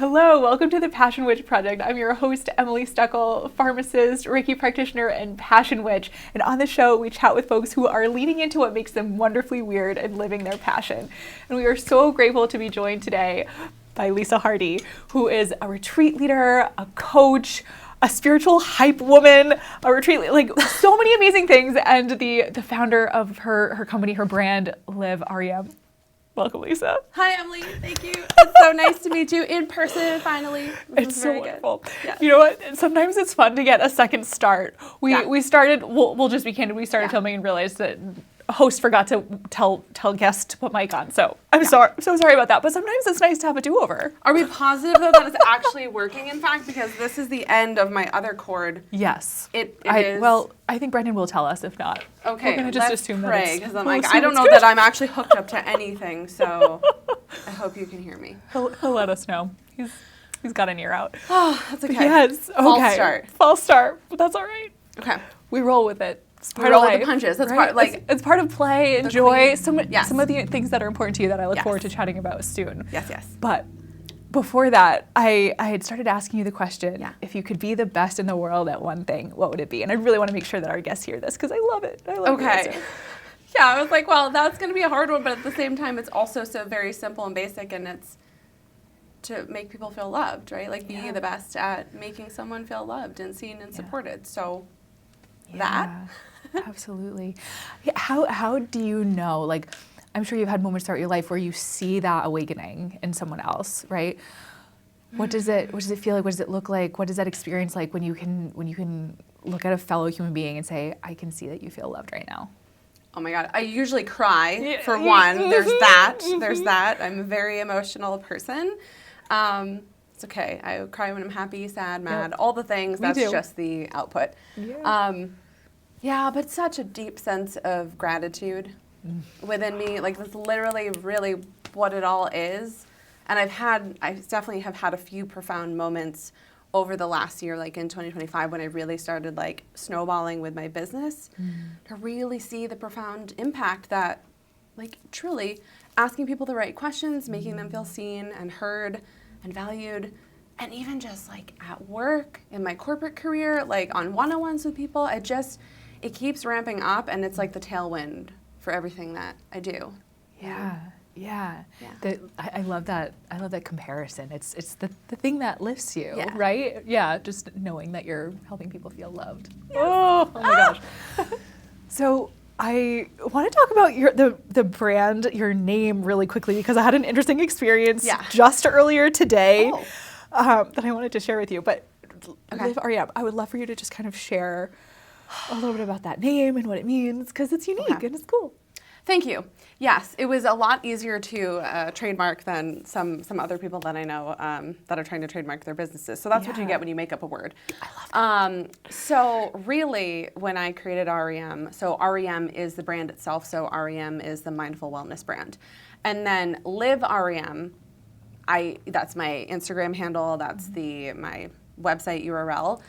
Hello, welcome to the Passion Witch Project. I'm your host, Emily Steckel, pharmacist, Reiki practitioner, and passion witch. And on the show, we chat with folks who are leaning into what makes them wonderfully weird and living their passion. And we are so grateful to be joined today by Lisa Hardy, who is a retreat leader, a coach, a spiritual hype woman, a retreat, like so many amazing things, and the founder of her company, her brand, Live Ariem. Welcome, Lisa. Hi, Emily. Thank you. It's so nice to meet you in person, finally. It's so wonderful. Yes. You know what? Sometimes it's fun to get a second start. We started, we'll just be candid, we started filming and realized that host forgot to tell guests to put mic on. So I'm so sorry about that. But sometimes it's nice to have a do-over. Are we positive, though, that it's actually working, in fact? Because this is the end of my other cord. Yes. It is. Well, I think Brendan will tell us if not. Okay, we're going to just assume that it's... because I'm like, I don't know that I'm actually hooked up to anything, so I hope you can hear me. He'll let us know. He's got an ear out. Oh, that's okay. Yes. Okay. False start. But that's all right. Okay. We roll with it. It's part of the punches. That's right? It's part of play and joy. Some of the things that are important to you that I look forward to chatting about soon. Yes. But before that, I had started asking you the question, if you could be the best in the world at one thing, what would it be? And I really want to make sure that our guests hear this because I love it. I love it. Yeah, I was like, well, that's going to be a hard one, but at the same time, it's also so very simple and basic, and it's to make people feel loved, right? Like be the best at making someone feel loved and seen and supported. So that. Absolutely. How do you know, like, I'm sure you've had moments throughout your life where you see that awakening in someone else, right? What does it feel like? What does it look like? What is that experience like when you can look at a fellow human being and say, I can see that you feel loved right now? Oh my God, I usually cry, for one. There's that. I'm a very emotional person. It's okay. I cry when I'm happy, sad, mad, all the things. That's just the output. Yeah, but such a deep sense of gratitude within me. Like, that's literally really what it all is. And I definitely have had a few profound moments over the last year, like in 2025, when I really started like snowballing with my business, to really see the profound impact that, like, truly asking people the right questions, making them feel seen and heard and valued, and even just like at work, in my corporate career, like on one-on-ones with people, it keeps ramping up, and it's like the tailwind for everything that I do. Yeah. I love that. I love that comparison. It's the thing that lifts you, right? Yeah, just knowing that you're helping people feel loved. Yes. Oh my gosh. So I want to talk about the brand, your name, really quickly, because I had an interesting experience just earlier today that I wanted to share with you. But Live Ariem, I would love for you to just kind of share a little bit about that name and what it means, because it's unique and it's cool. Thank you. Yes, it was a lot easier to trademark than some other people that I know that are trying to trademark their businesses. So that's what you get when you make up a word. I love that. So really, when I created Ariem, so Ariem is the brand itself, so Ariem is the mindful wellness brand. And then Live Ariem, that's my Instagram handle, that's my website URL.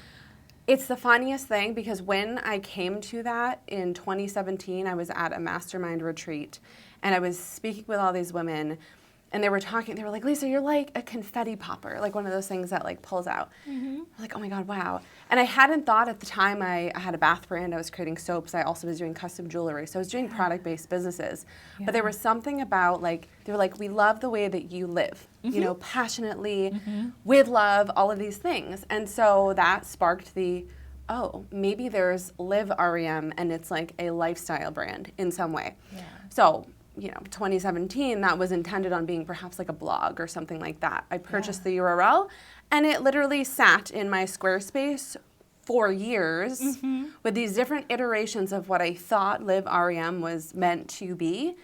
It's the funniest thing because when I came to that in 2017, I was at a mastermind retreat and I was speaking with all these women, and they were like, Lisa, you're like a confetti popper, like one of those things that like pulls out. I'm like, oh my God, wow. And I hadn't thought at the time. I had a bath brand, I was creating soaps, I also was doing custom jewelry, so I was doing product-based businesses. But there was something about, like, they were like, we love the way that you live, you know, passionately, with love, all of these things. And so that sparked maybe there's Live Ariem and it's like a lifestyle brand in some way. So, 2017, that was intended on being perhaps like a blog or something like that. I purchased the URL, and it literally sat in my Squarespace for years with these different iterations of what I thought Live Ariem was meant to be,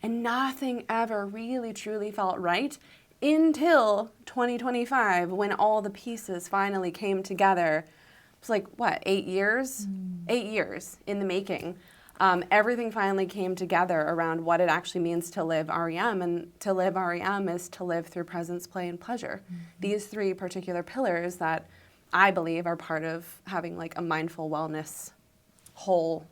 and nothing ever really truly felt right until 2025, when all the pieces finally came together. It's like, 8 years? 8 years in the making. Everything finally came together around what it actually means to live Ariem, and to live Ariem is to live through presence, play, and pleasure. These three particular pillars that I believe are part of having like a mindful wellness whole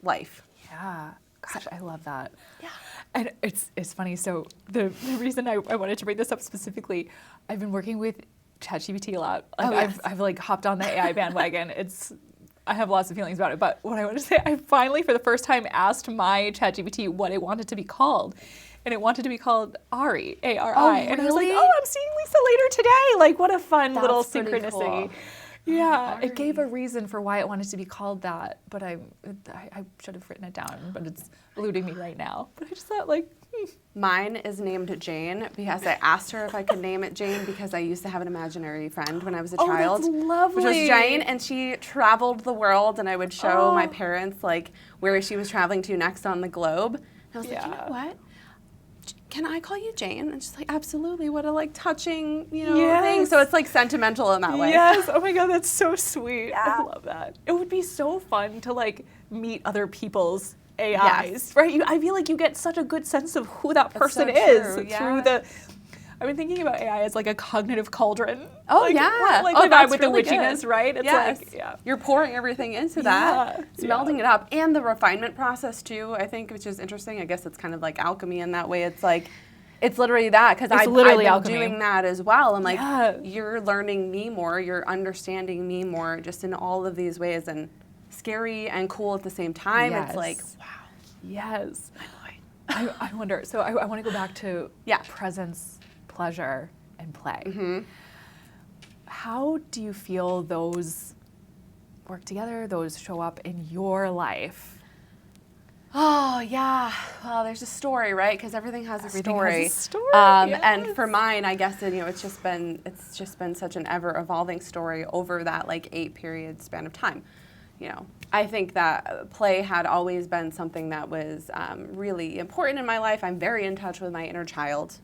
life. Yeah. Gosh, I love that. Yeah. And it's funny. So the reason I wanted to bring this up specifically, I've been working with ChatGPT a lot. Like I've like hopped on the AI bandwagon. I have lots of feelings about it. But what I want to say, I finally, for the first time, asked my ChatGPT what it wanted to be called. And it wanted to be called Ari, A-R-I. Oh, And I was like, really? oh, I'm seeing Lisa later today. Like, what a fun little That's pretty synchronicity. cool. Yeah, Ari. it gave a reason for why it wanted to be called that, but I should have written it down, but it's eluding me right now. But I just thought, like, Mine is named Jane because I asked her if I could name it Jane because I used to have an imaginary friend when I was a child. that's lovely. Which was Jane, and she traveled the world, and I would show my parents, like, where she was traveling to next on the globe. And I was like, you know what? Can I call you Jane? And she's like, absolutely. What a like touching, thing. So it's like sentimental in that way. Yes. Oh my God, that's so sweet. Yeah. I love that. It would be so fun to like meet other people's AIs, Yes. right? I feel like you get such a good sense of who that person so is true, yeah. through the. I've been thinking about AI as like a cognitive cauldron. Oh, like, yeah. Like Oh, the vibe that's with really the witchiness, good. right? It's Yes. like, yeah. You're pouring everything into that. Yeah, It's melding it up. And the refinement process, too, I think, which is interesting. I guess it's kind of like alchemy in that way. It's like, it's literally that, because I've been alchemy. doing that as well. I'm like, Yeah. you're learning me more, you're understanding me more, just in all of these ways, and scary and cool at the same time. Yes. It's like, wow. Yes. I wonder, so I want to go back to presence, pleasure, and play. Mm-hmm. How do you feel those work together, those show up in your life? Oh, yeah. Well, there's a story, right? Because everything has a Everything story. has a story, And yes. for mine, I guess it's just been such an ever evolving story over that like 8-period span of time. I think that play had always been something that was really important in my life. I'm very in touch with my inner child.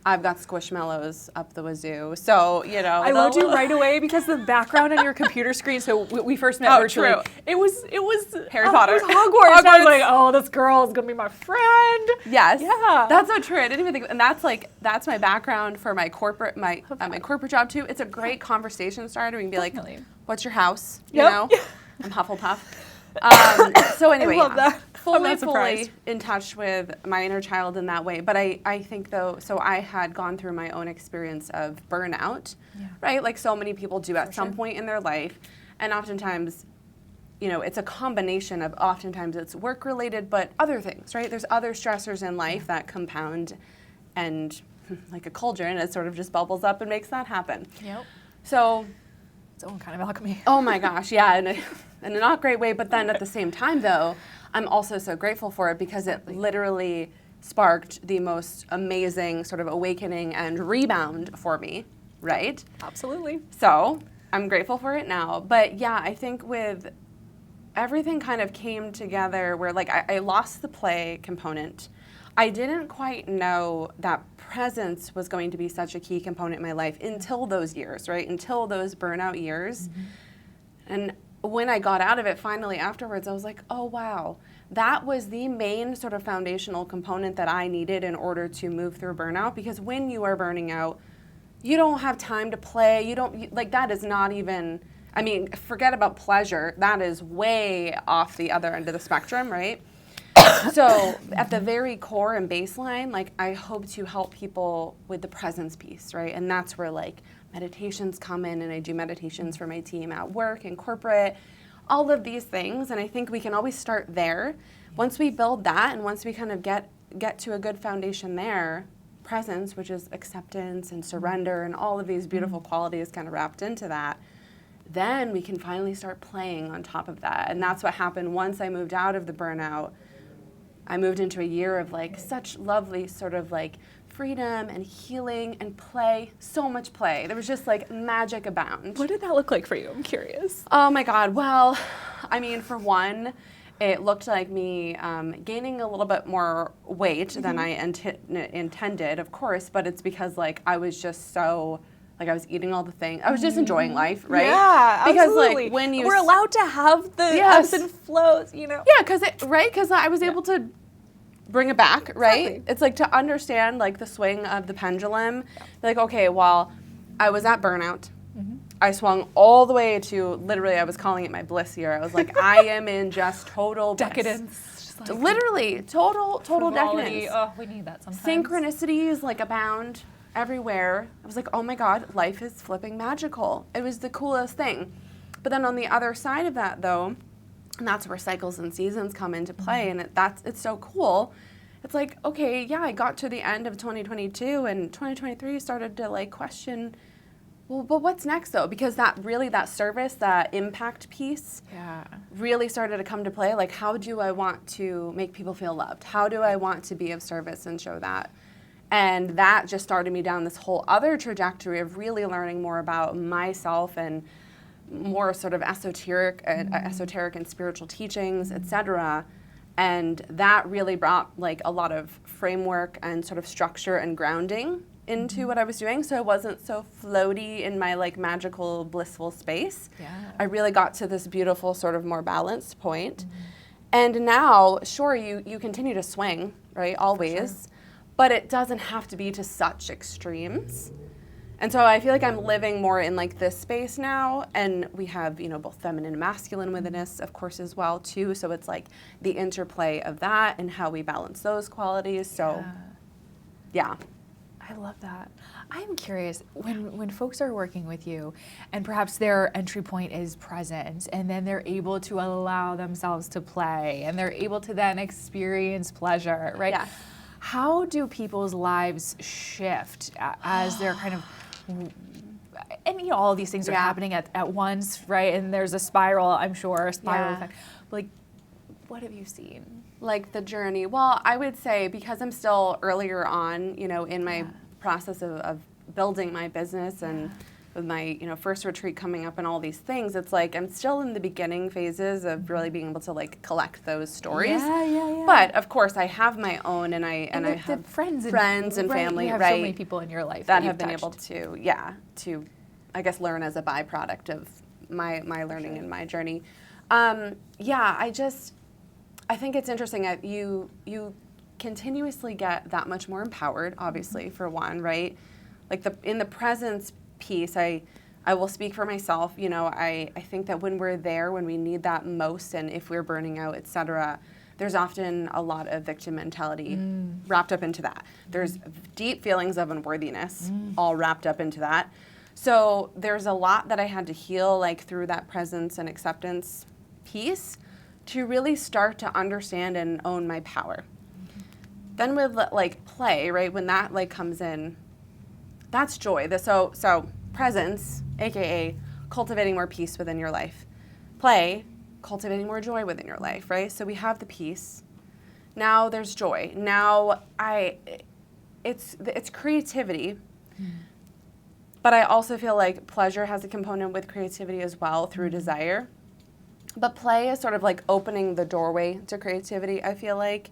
I've got squishmallows up the wazoo. So, I loved you right away because the background on your computer screen, so we first met virtually. True. It was Harry Potter. It was Hogwarts. I was like, oh, this girl is going to be my friend. Yes. Yeah. That's so true. I didn't even think, and that's my background for my corporate job too. It's a great conversation starter. We can be Definitely. like, what's your house? Yep. I'm Hufflepuff. So anyway, I love that. I'm not fully surprised. in touch with my inner child in that way. But I think though, so I had gone through my own experience of burnout, right? Like so many people do at some point in their life. And oftentimes, it's a combination of oftentimes it's work related, but other things, right? There's other stressors in life that compound, and like a cauldron, it sort of just bubbles up and makes that happen. Yep. So Its own kind of alchemy. oh my gosh, yeah, in a not great way, but then at the same time though, I'm also so grateful for it because it literally sparked the most amazing sort of awakening and rebound for me, right? Absolutely. So I'm grateful for it now. But yeah, I think with everything kind of came together where like I lost the play component. I didn't quite know that presence was going to be such a key component in my life until those years, right? Until those burnout years. Mm-hmm. And when I got out of it finally afterwards, I was like, oh wow, that was the main sort of foundational component that I needed in order to move through burnout. Because when you are burning out, you don't have time to play. That is not even, forget about pleasure. That is way off the other end of the spectrum, right? So at the very core and baseline, like I hope to help people with the presence piece, right? And that's where like meditations come in, and I do meditations for my team at work and corporate, all of these things. And I think we can always start there. Once we build that, and once we kind of get to a good foundation there, presence, which is acceptance and surrender and all of these beautiful qualities kind of wrapped into that, then we can finally start playing on top of that. And that's what happened once I moved out of the burnout. I moved into a year of like such lovely sort of like freedom and healing and play, so much play. There was just like magic abound. What did that look like for you? I'm curious. Oh my God. Well, for one, it looked like me gaining a little bit more weight than I intended, of course, but it's because like I was just so, like I was eating all the things. I was just enjoying life, right? Yeah, because absolutely. like when we're allowed to have the ebbs and flows, Yeah, because I was able to bring it back, right? Exactly. It's like to understand like the swing of the pendulum. Like, okay, well, I was at burnout. Mm-hmm. I swung all the way to literally, I was calling it my bliss year. I was like, I am in just total bliss. Decadence. like literally total frivolity. decadence. Oh, we need that sometimes. Synchronicities like abound everywhere. I was like, oh my God, life is flipping magical. It was the coolest thing. But then on the other side of that, though, and that's where cycles and seasons come into play, and it's so cool. It's like, okay, yeah, I got to the end of 2022, and 2023 started to like question, well, but what's next though? Because that service, that impact piece, really started to come to play. Like, how do I want to make people feel loved? How do I want to be of service and show that? And that just started me down this whole other trajectory of really learning more about myself and more sort of esoteric and spiritual teachings, etc. And that really brought like a lot of framework and sort of structure and grounding into what I was doing. So I wasn't so floaty in my like magical, blissful space. Yeah. I really got to this beautiful sort of more balanced point. And now, sure, you continue to swing, right, always, but it doesn't have to be to such extremes. And so I feel like I'm living more in like this space now, and we have, you know, both feminine and masculine within us, of course, as well too. So it's like the interplay of that and how we balance those qualities. So, yeah. I love that. I'm curious, when folks are working with you and perhaps their entry point is presence, and then they're able to allow themselves to play, and they're able to then experience pleasure, right? Yeah. How do people's lives shift as they're kind of, and you know, all of these things are happening at once, right? And there's a spiral, I'm sure, a spiral effect. Like, what have you seen? Like the journey. Well, I would say because I'm still earlier on, you know, in my process of building my business and with my, you know, first retreat coming up and all these things, it's like I'm still in the beginning phases of really being able to like collect those stories. But of course, I have my own, and I have friends and family, you have so many people in your life that have been able to I guess learn as a byproduct of my learning and my journey. I think it's interesting that you continuously get that much more empowered, obviously, for one, right? Like in the presence piece, I will speak for myself, you know, I think that when we're there, when we need that most, and if we're burning out, et cetera, there's often a lot of victim mentality wrapped up into that. There's deep feelings of unworthiness all wrapped up into that. So there's a lot that I had to heal, like through that presence and acceptance piece, to really start to understand and own my power. Then with like play, right, when that like comes in, that's joy. So presence, aka cultivating more peace within your life. Play, cultivating more joy within your life, right? So we have the peace. Now there's joy. Now it's creativity. But I also feel like pleasure has a component with creativity as well through desire. But play is sort of like opening the doorway to creativity, I feel like.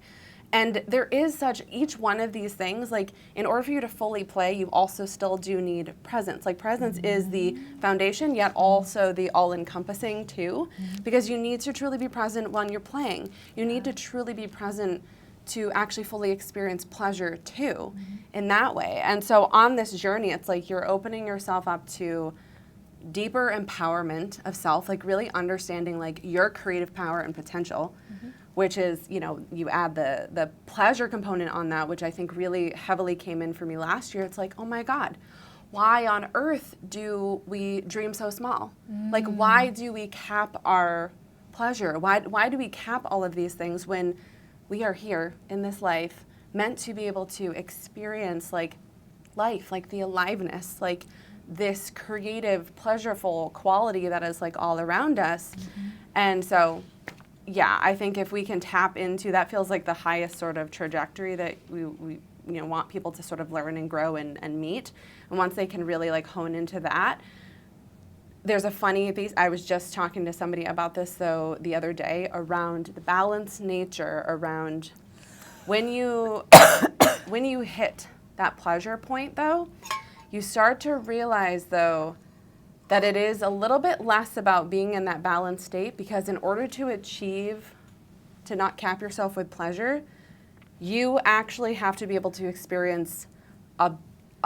And there is each one of these things, like in order for you to fully play, you also still do need presence. Like presence is the foundation, yet also the all-encompassing too, because you need to truly be present when you're playing. You need to truly be present to actually fully experience pleasure too, in that way. And so on this journey, it's like you're opening yourself up to deeper empowerment of self, like really understanding like your creative power and potential, which is, you know, you add the pleasure component on that, which I think really heavily came in for me last year. It's like, oh my God, why on earth do we dream so small? Like, why do we cap our pleasure? Why do we cap all of these things when we are here in this life meant to be able to experience like life, like the aliveness, like this creative, pleasureful quality that is like all around us. And so, yeah, I think if we can tap into that, feels like the highest sort of trajectory that we want people to sort of learn and grow and meet. And once they can really like hone into that, there's a funny piece. I was just talking to somebody about this though the other day around the balanced nature around when you hit that pleasure point though, you start to realize though that it is a little bit less about being in that balanced state, because in order to not cap yourself with pleasure, you actually have to be able to experience a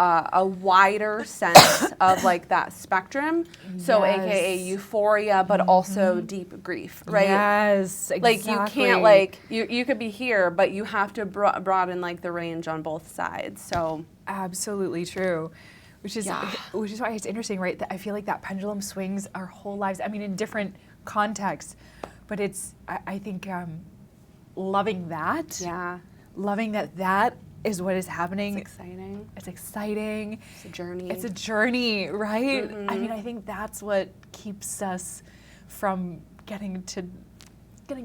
a wider sense of like that spectrum. So AKA euphoria, but also deep grief, right? Yes, exactly. Like you can't like, you could be here, but you have to broaden like the range on both sides. So absolutely true. Which is why it's interesting, right? That I feel like that pendulum swings our whole lives. I mean, in different contexts, but it's, I think, loving that. Yeah. Loving that is what is happening. It's exciting. It's exciting. It's a journey. It's a journey, right? I mean, I think that's what keeps us from getting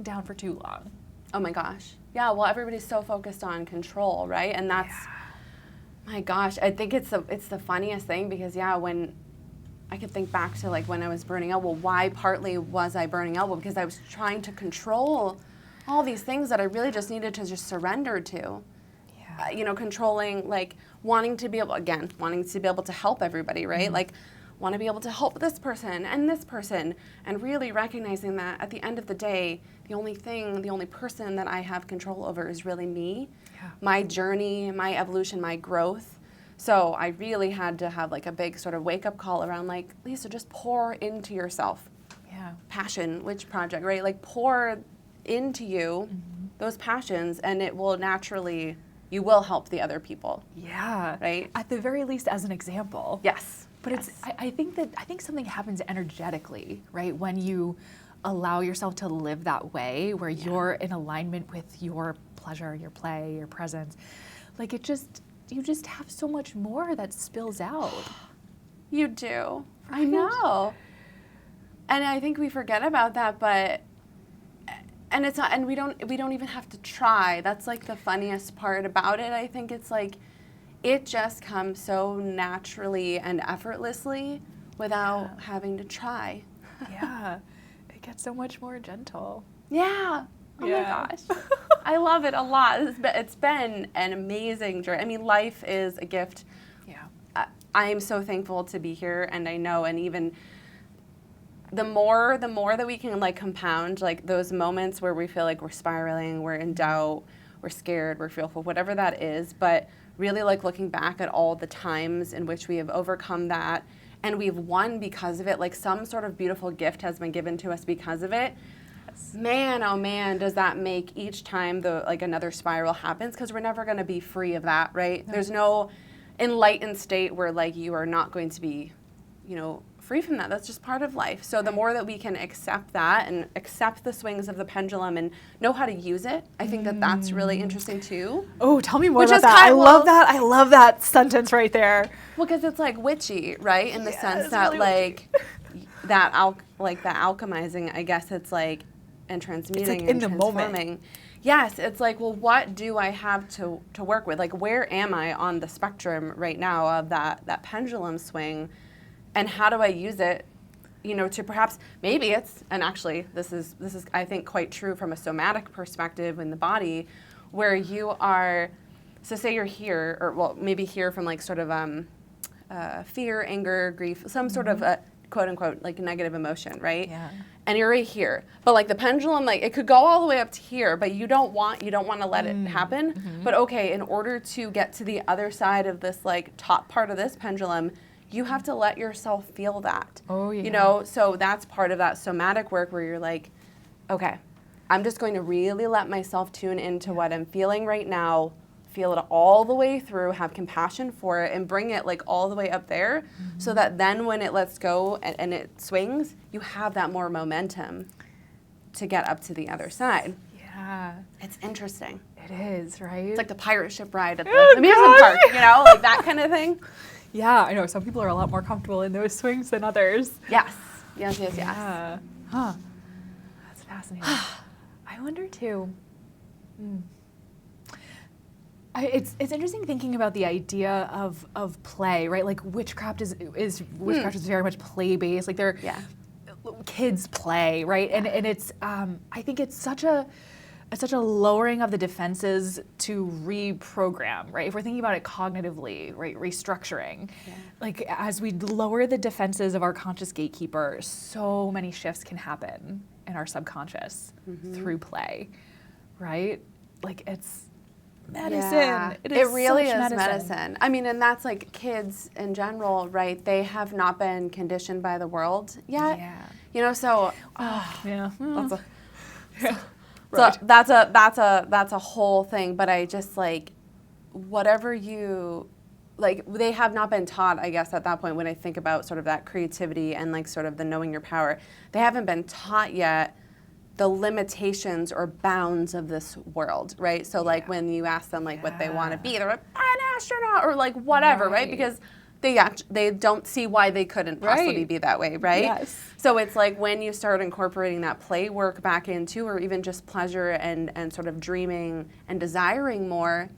down for too long. Oh my gosh. Yeah, well, everybody's so focused on control, right? And that's, my gosh, I think it's the funniest thing because, when I could think back to like when I was burning out, well, why partly was I burning out? Well, because I was trying to control all these things that I really just needed to just surrender to. Controlling, like wanting to be able to help everybody, right? Like want to be able to help this person, and really recognizing that at the end of the day, the only person that I have control over is really me, my journey, my evolution, my growth. So I really had to have like a big sort of wake up call around like, Lisa, just pour into yourself. Passion, which project, right? Like pour into you those passions, and it will naturally, you will help the other people. Yeah. Right? At the very least as an example. Yes. But it's, I think something happens energetically, right? When you allow yourself to live that way, where you're in alignment with your pleasure, your play, your presence. Like you just have so much more that spills out. You do. Right? I know. And I think we forget about that, but and it's not, and we don't even have to try. That's like the funniest part about it. I think it's like it just comes so naturally and effortlessly without having to try. It gets so much more gentle. Yeah. Oh my gosh. I love it a lot. It's been an amazing journey. I mean, life is a gift. Yeah. I am so thankful to be here, and I know, and even the more that we can like compound like those moments where we feel like we're spiraling, we're in doubt, we're scared, we're fearful, whatever that is, but really like looking back at all the times in which we have overcome that and we've won because of it, like some sort of beautiful gift has been given to us because of it. Man, oh man, does that make each time another spiral happens, because we're never going to be free of that, right? No. There's no enlightened state where like you are not going to be, free from that. That's just part of life. So the more that we can accept that and accept the swings of the pendulum and know how to use it, I think that that's really interesting too. Oh, tell me more about that. I love that. I love that sentence right there. Well, because it's like witchy, right? In the sense that really like that alchemizing, I guess it's like, and transmuting and transforming. Yes, it's like, well, what do I have to work with? Like, where am I on the spectrum right now of that pendulum swing? And how do I use it, to perhaps, maybe it's, and actually this is I think quite true from a somatic perspective in the body, where you are, so say you're here, or well, maybe here from like sort of fear, anger, grief, some sort of quote unquote like negative emotion, right? Yeah. And you're right here, but like the pendulum, like it could go all the way up to here, but you don't want to let it happen. But okay, in order to get to the other side of this like top part of this pendulum, you have to let yourself feel that. Oh, yeah. So that's part of that somatic work where you're like, okay, I'm just going to really let myself tune into what I'm feeling right now, feel it all the way through, have compassion for it, and bring it like all the way up there, so that then when it lets go and it swings, you have that more momentum to get up to the other side. Yeah. It's interesting. It is, right? It's like the pirate ship ride at the amusement park, like that kind of thing. Yeah, I know. Some people are a lot more comfortable in those swings than others. Yes. Yes. Yeah. Huh. That's fascinating. I wonder too. It's interesting thinking about the idea of play, right? Like witchcraft is very much play based. Like they're kids play, right? Yeah. And it's I think it's such a lowering of the defenses to reprogram, right? If we're thinking about it cognitively, right, restructuring, like as we lower the defenses of our conscious gatekeeper, so many shifts can happen in our subconscious through play, right? Like it's medicine. Yeah. It is really such is medicine. I mean, and that's like kids in general, right? They have not been conditioned by the world yet. Yeah. You know, so Yeah. that's a Right. so that's a whole thing. But I just like whatever you like, they have not been taught, I guess, at that point when I think about sort of that creativity and like sort of the knowing your power, they haven't been taught yet the limitations or bounds of this world, right? So like when you ask them like what they want to be, they're like, an astronaut or like whatever, right? Because they don't see why they couldn't possibly be that way, right? Yes. So it's like when you start incorporating that play work back into, or even just pleasure and sort of dreaming and desiring more,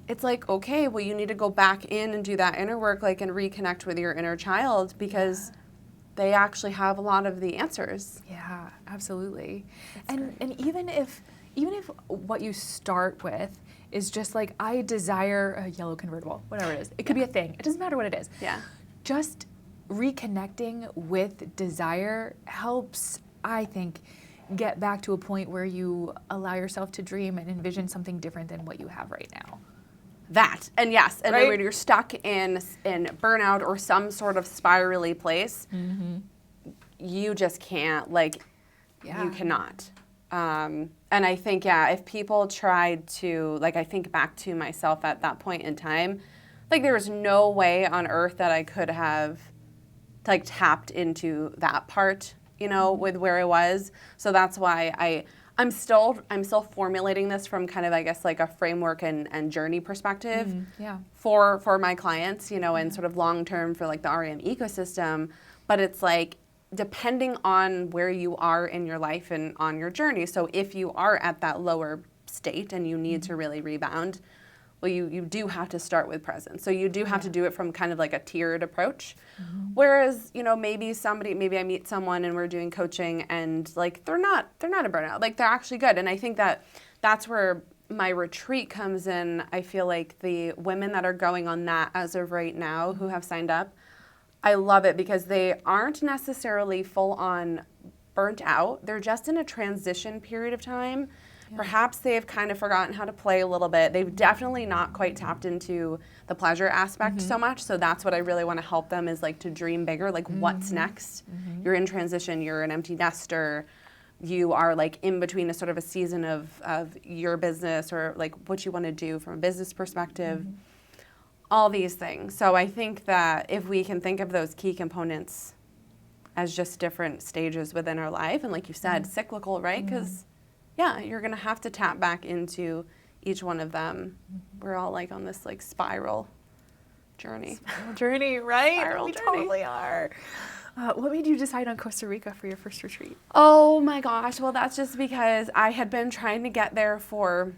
it's like, okay, well, you need to go back in and do that inner work, like, and reconnect with your inner child, because they actually have a lot of the answers. Yeah, absolutely. And even if what you start with is just like, I desire a yellow convertible, whatever it is. It could be a thing. It doesn't matter what it is. Yeah. Just reconnecting with desire helps, I think, get back to a point where you allow yourself to dream and envision something different than what you have right now. That, and yes, and Right? then when you're stuck in burnout or some sort of spirally place, you just can't, like, you cannot. And I think, if people tried to, like, I think back to myself at that point in time, like, there was no way on earth that I could have, like, tapped into that part, you know, with where I was. So that's why I'm still formulating this from kind of, I guess, like a framework and journey perspective for my clients, you know, and sort of long term for like the Ariem ecosystem. But it's like, depending on where you are in your life and on your journey. So if you are at that lower state and you need to really rebound, well, you do have to start with presence. So you do have to do it from kind of like a tiered approach. Whereas, you know, maybe I meet someone and we're doing coaching and like they're not a burnout. Like they're actually good. And I think that's where my retreat comes in. I feel like the women that are going on that as of right now who have signed up, I love it because they aren't necessarily full on burnt out. They're just in a transition period of time. Perhaps they've kind of forgotten how to play a little bit. They've definitely not quite tapped into the pleasure aspect so much. So that's what I really want to help them is like to dream bigger, like what's next? You're in transition, you're an empty nester, you are like in between a sort of a season of your business or like what you want to do from a business perspective, all these things. So I think that if we can think of those key components as just different stages within our life, and like you said, cyclical, right? Because you're going to have to tap back into each one of them. We're all like on this like spiral journey. Spiral journey, right? Spiral we journey. Totally are. What made you decide on Costa Rica for your first retreat? Oh my gosh. Well, that's just because I had been trying to get there for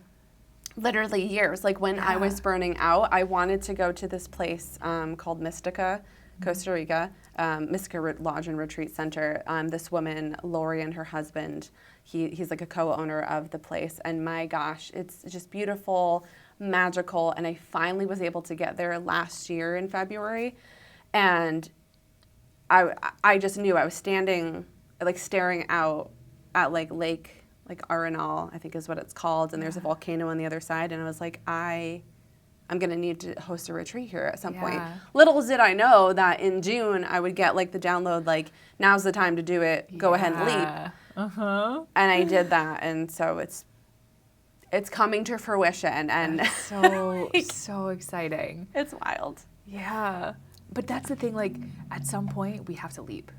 literally years. Like when I was burning out, I wanted to go to this place called Mystica, Costa Rica, Mystica Lodge and Retreat Center. This woman, Lori, and her husband, he's like a co-owner of the place. And my gosh, it's just beautiful, magical. And I finally was able to get there last year in February. And I just knew I was standing, like staring out at like Lake, like Arenal, I think is what it's called. And there's a volcano on the other side. And I was like, I'm going to need to host a retreat here at some point. Little did I know that in June I would get like the download, like now's the time to do it. Go ahead and leap. And I did that. And so it's coming to fruition. And that's so, so exciting. It's wild. Yeah. But that's the thing, like at some point we have to leap.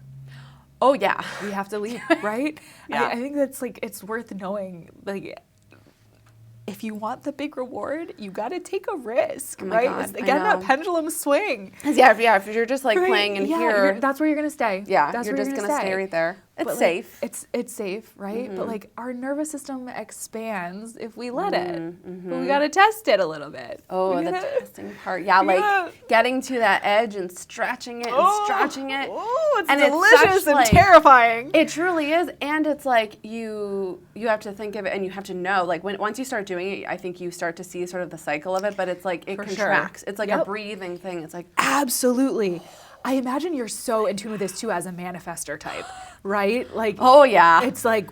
Oh yeah. We have to leap, right? I think that's like, it's worth knowing, like, if you want the big reward, you got to take a risk, right? God, It's, again, that pendulum swing. Yeah, if you're just like playing in here. That's where you're going to stay. Yeah, that's you're just going to stay right there. It's safe. Like, it's safe, right? But like our nervous system expands if we let it. But we got to test it a little bit. Oh, the testing part. Yeah, like getting to that edge and stretching it and stretching it. Oh, it's and delicious and like, terrifying. It truly is. And it's like you have to think of it and you have to know. Like once you start doing it, I think you start to see sort of the cycle of it. But it's like it contracts. It's like a breathing thing. It's like absolutely. I imagine you're so in tune with this too as a manifester type, right? Like oh yeah. It's like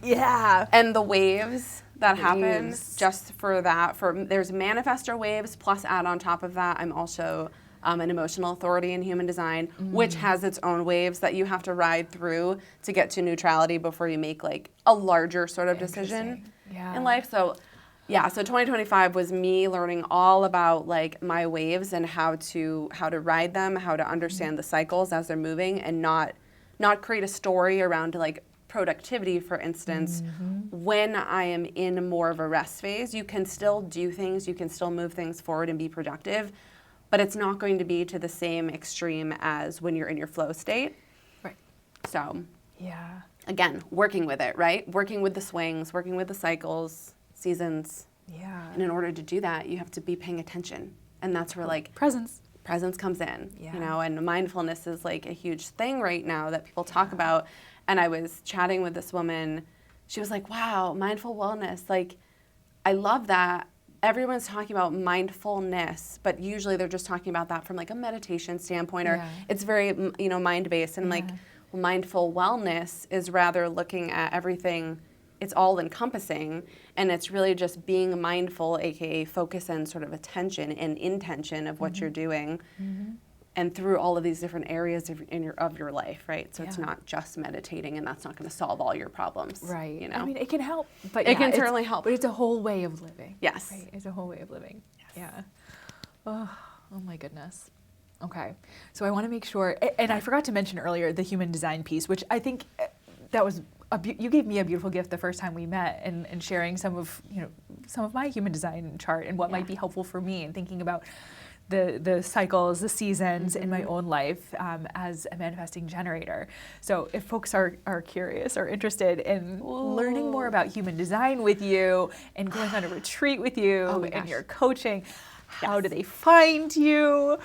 and the waves that happen just for that. There's manifestor waves, plus add on top of that, I'm also an emotional authority in human design, which has its own waves that you have to ride through to get to neutrality before you make like a larger sort of decision in life. So yeah, so 2025 was me learning all about like my waves and how to ride them, how to understand the cycles as they're moving, and not create a story around like productivity, for instance. When I am in more of a rest phase, you can still do things, you can still move things forward and be productive, but it's not going to be to the same extreme as when you're in your flow state. Right. So again, working with it, right? Working with the swings, working with the cycles, seasons. And in order to do that, you have to be paying attention. And that's where like presence comes in, you know, and mindfulness is like a huge thing right now that people talk about. And I was chatting with this woman, she was like, wow, mindful wellness. Like, I love that. Everyone's talking about mindfulness, but usually they're just talking about that from like a meditation standpoint, or it's very, you know, mind-based. And like mindful wellness is rather looking at everything. It's all encompassing, and it's really just being mindful, aka focus and sort of attention and intention of what you're doing, and through all of these different areas of your life, right? So it's not just meditating, and that's not going to solve all your problems, right? You know, I mean, it can help, but it can certainly help. But it's a whole way of living. Yes, right? It's a whole way of living. Yeah. Oh my goodness. Okay, so I want to make sure, and I forgot to mention earlier the human design piece, which I think that was. You gave me a beautiful gift the first time we met, and sharing some of my human design chart and what might be helpful for me, and thinking about the cycles, the seasons in my own life as a manifesting generator. So if folks are curious or interested in learning more about human design with you and going on a retreat with you and your coaching, how do they find you?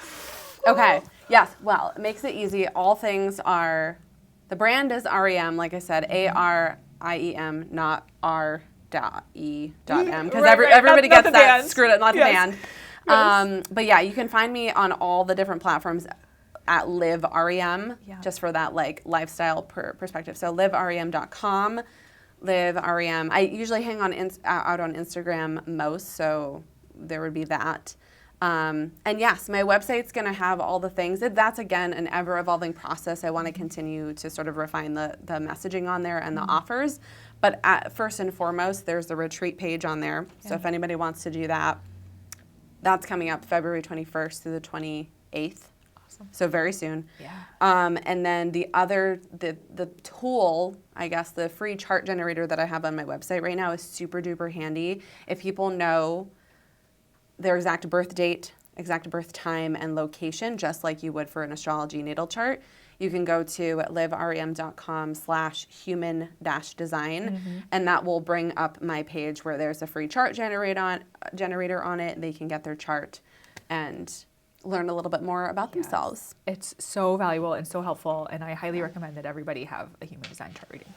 Okay. Yes. Well, it makes it easy. All things are. The brand is Ariem, like I said, ARIEM, not R.E.M, because everybody gets that screwed up, not the band. But yeah, you can find me on all the different platforms at Live Ariem, just for that like lifestyle perspective. So liveariem.com, Live Ariem. I usually hang out on Instagram most, so there would be that. And yes, my website's going to have all the things. That's, again, an ever-evolving process. I want to continue to sort of refine the messaging on there and the offers. But first and foremost, there's the retreat page on there. So if anybody wants to do that, that's coming up February 21st through the 28th. Awesome. So very soon. And then the tool, I guess, the free chart generator that I have on my website right now is super duper handy. If people know their exact birth date, exact birth time, and location, just like you would for an astrology natal chart, you can go to liveariem.com/human-design, and that will bring up my page where there's a free chart generator on it. They can get their chart and learn a little bit more about themselves. It's so valuable and so helpful, and I highly recommend that everybody have a human design chart reading.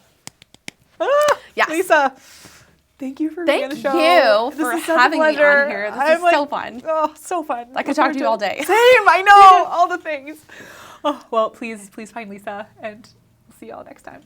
Yes. Lisa, thank you for being on the show. Thank you for having me on here. This is so fun. Oh, so fun. I could talk to you all day. Same, I know, all the things. Oh, well, please find Lisa, and we'll see you all next time.